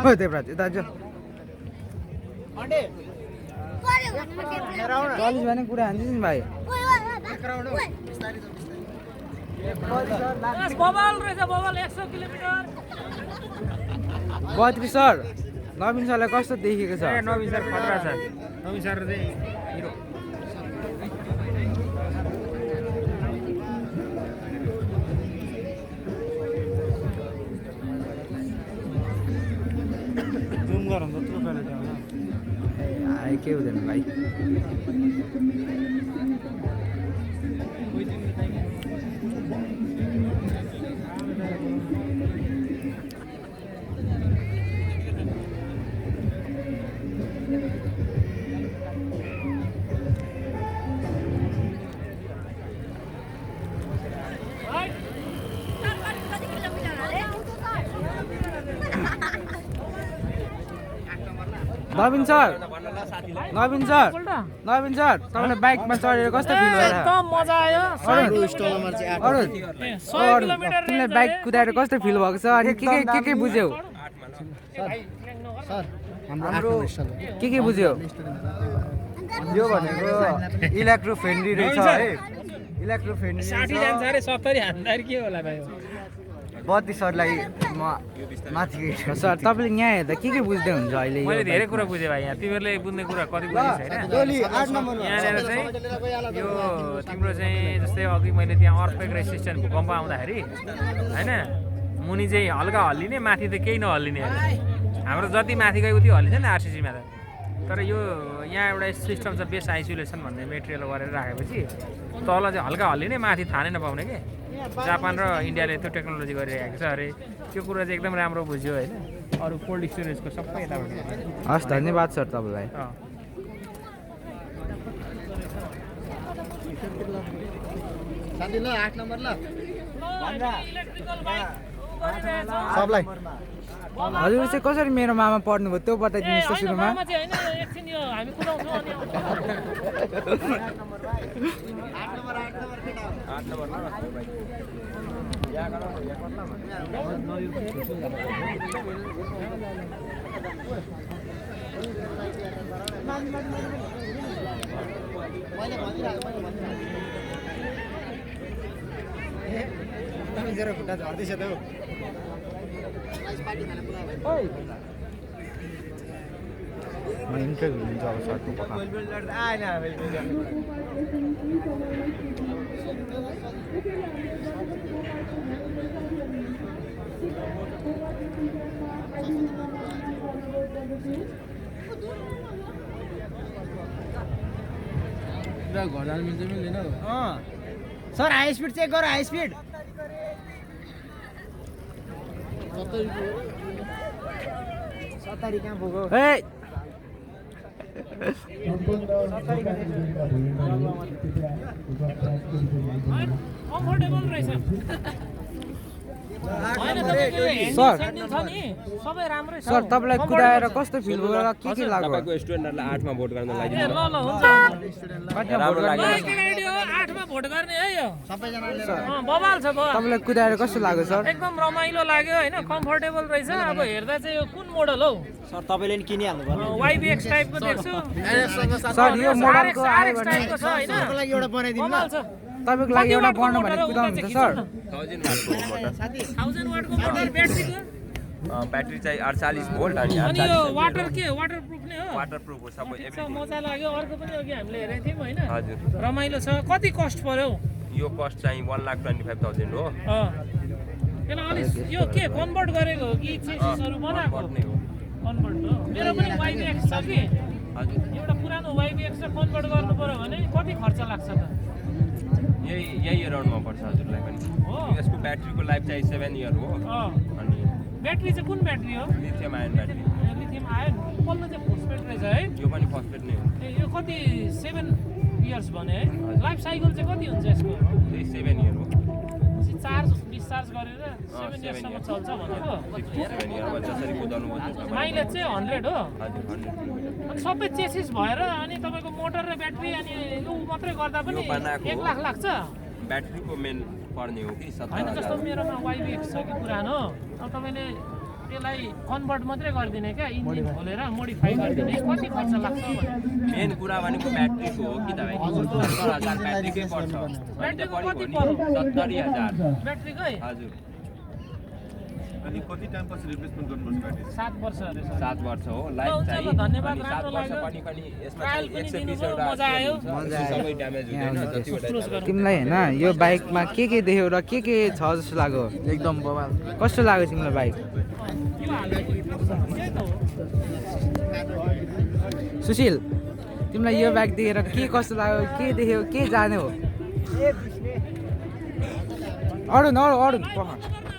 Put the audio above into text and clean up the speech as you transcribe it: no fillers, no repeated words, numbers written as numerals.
हो देवराज यता जो कलेज भने कुरा हान्छ नि भाइ बबाल रहेछ बबाल 100 किलोमिटर 32 सर नवीन सरलाई कस्तो देखेको छ नवीन सर खतरा छ नवीन सर चाहिँ हिरो जुम गरौँ त त्यो क्वालिटी आउँछ आए के हुँदैन भाइ नवीन सर तपाईले बाइकमा चढेर कस्तो फिल भयो एकदम मजा आयो 100 किलोमिटर तिमीले बाइक कुदाएर कस्तो फिल भएको छ अनि के बुझ्यौ सर हाम्रो के बुझ्यौ यो भनेको इलेक्ट्रो फ्रेन्डली रहेछ है इलेक्ट्रो फ्रेन्डली 60 जान्छ अरे 70 हान्दाखेरि के होला भाइ 32 सरलाई म माथि सर तपाईले यहाँ हेर्दा के बुझ्दै हुन्छ अहिले मैले धेरै कुरा बुझे भाइ यहाँ तिमीहरूले बुझ्ने कुरा कति बुझ्ने छैन गोली 8 नम्बरमा यहाँनिर चाहिँ यो तिम्रो चाहिँ जस्तै अघि मैले त्यहाँ अर्थक्वेक रेसिस्टेन्ट भूकम्प आउँदाखेरि हैन मुनि चाहिँ हल्का हल्लिने माथि त केही नहल्लिने हाम्रो जति माथि गयो उति हल्लिन्छ नि आरसीसीमा त तर यो यहाँ एउटा सिस्टम छ बेस आइसोलेसन भन्ने मेटेरियल गरेर राखेपछि तल चाहिँ हल्का हल्लिने माथि थाहा नै नपाउने के जापान र इन्डियाले त्यो टेक्नोलोजी गरिरहेको छ अरे त्यो कुरा चाहिँ एकदम राम्रो बुझ्यो होइन अरू कोल्ड स्टोरेजको सबै यताबाट हस् धन्यवाद सर तपाईँलाई साथी ल 8 नम्बर ल इलेक्ट्रिकल बाइक सबलाई हजुर चाहिँ कसरी मेरो मामा पढ्नुभयो त्यो बताइदिनुहोस् त सुरुमा मामा चाहिँ हैन एकछिन यो हामी कुदाउँछौँ अनि 8 नम्बर जरा खुट्टा झर्दैछ त म इन्टरभ्यू लिन्छ अब सरको पक्का घर जानु मिल्छ मिल्दैन सर हाई स्पिड चेक गर हाई स्पिड 70 कहाँ पुग्यो कम्फर्टेबल रहेछ सबै राम्रै छ सर तपाईलाई कुदाएर कस्तो फिल भयो र के लाग्यो तपाईको स्टुडेन्टहरुलाई 8 मा भोट गर्न लागि ल हुन्छ कतिमा भोट गर्ने 8 मा भोट गर्ने है यो सबैजनाले बबाल छ तपाईलाई कुदाएर कस्तो लाग्यो सर एकदम रमाइलो लाग्यो हैन कम्फर्टेबल रहेछ अब हेर्दा चाहिँ यो कुन मोडल हौ सर तपाईले नि किनिहाल्नु पर्यो YBX टाइपको देख्छु सर यो मोडलको आयो भने टाइपको छ हैन तपाईको लागि एउटा बनाइदिनु बबाल छ तपाईको लागि एउटा बनाउनु भने कुदाउनुहुन्छ सर 1000 वाटको मोटर 1000 वाटको मोटर ब्याट्रीको ब्याट्री चाहिँ 48 भोल्ट अनि अनि यो वाटर के वाटरप्रुफ नै हो वाटरप्रुफ हो सबै एकदम मजा लाग्यो अर्को पनि अघि हामीले हेरेको थियौँ हैन हजुर रमाइलो छ कति कस्ट पर्यो यो कस्ट चाहिँ 1,25,000 हो त्यसलाई अलि यो के कन्भर्ट गरेको हो कि चेसिसहरु बनाएको नै हो कन्भर्ट हो मेरो पनि YBX छ कि हजुर एउटा पुरानो YBX लाई कन्भर्ट गर्नु पर्यो भने कति खर्च लाग्छ त यही अराउन्डमा पर्छ हजुरलाई पनि यसको ब्याट्रीको लाइफ चाहिँ 7 इयर हो अनि ब्याट्री चाहिँ कुन ब्याट्री हो lithium ion battery lithium ion पल्लो चाहिँ फोस्फेट रहेछ है यो पनि फस्फेट नै हो यो कति 7 इयर्स भने है लाइफ साइकल चाहिँ कति हुन्छ यसको त्यही 7 इयर हो चार्ज डिस्चार्ज गरेर 7 इयर्ससम्म चल्छ भनेको 7 इयरमा जसरी कुदाउनु पर्छ माइलेज चाहिँ 100 हो हजुर 100 किलोमिटर अनि सबै चेसिस भएर अनि तपाईको मोटर र ब्याट्री अनि यो मात्रै गर्दा पनि 1 लाख लाग्छ ब्याट्रीको मेन पर्ने हो कि होइन जस्तो 70,000 मेरोमा YBX छ कि पुरानो अब तपाईँले त्यसलाई कन्भर्ट मात्रै गरिदिने क्या इन्जिन खोलेर मोडिफाई गरिदिने कति खर्च लाग्छ मेन कुरा भनेको ब्याट्रीको हो कि त भाइ 70,000 ब्याट्रीकै पर्छ ब्याट्रीको कति पर्यो 70,000 ब्याट्रीकै हजुर अनि कति टाइम पछि रिप्लेसमेन्ट गर्नुपर्छ ब्याट्री 7 वर्ष अरे सर 7 वर्ष हो लाइफ ल, चाहिँ हुन्छ ल, धन्यवाद, अनि 7 राम्रो वर्ष लाग्यो। पनि यसमा ट्रायल चाहिँ पनि 120 दिनुभयो, वटा मजा आयो। सबै ड्यामेज हुँदैन जतिवटा तिमीलाई होइन यो बाइकमा के देख्यो र के छ जस्तो लाग्यो एकदम बवाल कस्तो लाग्यो तिमीलाई बाइक यो हाल्दाखेरि त्यही त हो सुशील तिमीलाई यो बाइक देखेर के कस्तो लाग्यो के देख्यो के जाने हो अरू